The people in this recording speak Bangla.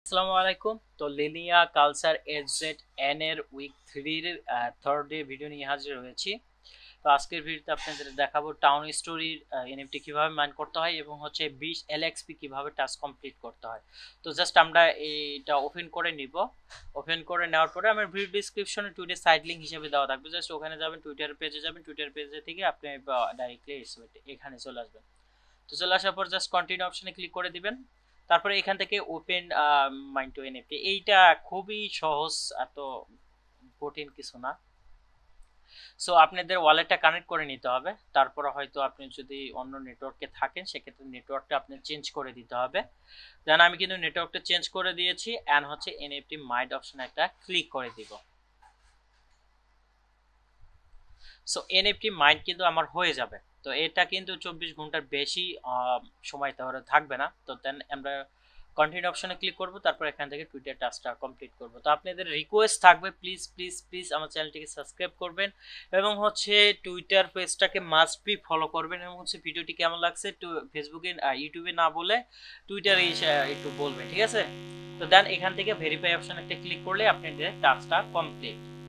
আসসালামু আলাইকুম। তো লিনিয়া কালচার এজেড এন এর উইক 3 এর থার্ড ডে ভিডিও নিয়ে হাজির হয়েছি। তো আজকের ভিডিওতে আপনাদের দেখাবো টাউন স্টোরির এনএফটি কিভাবে মাইন করতে হয় এবং হচ্ছে 20 এলএক্সপি কিভাবে টাস্ক কমপ্লিট করতে হয়। তো জাস্ট আমরা এইটা ওপেন করে নিব। ওপেন করে নেওয়ার পরে আমার ভিডিও ডেসক্রিপশনে টুইটার সাইড লিংক হিসেবে দেওয়া থাকবে। জাস্ট ওখানে যাবেন, টুইটার পেজে যাবেন, টুইটার পেজে থেকে আপনি ডাইরেক্টলি এখানে চলে আসবেন। তো চলে আসার পর জাস্ট কন্টিনিউ অপশনে ক্লিক করে দিবেন। তারপরে এখান থেকে ওপেন মাইন্ড টু এনএফটি, এইটা খুবই সহজ, এত কঠিন কিছু না। সো আপনাদের ওয়ালেটটা কানেক্ট করে নিতে হবে। তারপরে হয়তো আপনি যদি অন্য নেটওয়ার্কে থাকেন সেক্ষেত্রে নেটওয়ার্কটা আপনি চেঞ্জ করে দিতে হবে। দেন আমি কিন্তু নেটওয়ার্কটা চেঞ্জ করে দিয়েছি অ্যান্ড হচ্ছে এনএফটি মাইন্ড অপশনে একটা ক্লিক করে দিব। সো এনএফটি মাইন্ড কিন্তু আমার হয়ে যাবে। তো এটা কিন্তু 24 ঘন্টার বেশি সময় তাহলে থাকবে না। তো দেন আমরা কন্টিনিউ অপশনে ক্লিক করব, তারপর এখান থেকে টুইটার টাস্কটা কমপ্লিট করব। তো আপনাদের রিকোয়েস্ট থাকবে, প্লিজ প্লিজ প্লিজ আমার চ্যানেলটিকে সাবস্ক্রাইব করবেন এবং হচ্ছে টুইটার পেজটাকে মাস্ট বি ফলো করবেন এবং হচ্ছে ভিডিওটি কেমন লাগছে ফেসবুকে ইউটিউবে না বলে টুইটারে একটু বলবেন, ঠিক আছে? তো দেন এখান থেকে ভেরিফাই অপশন একটা ক্লিক করলে আপনাদের টাস্কটা কমপ্লিট।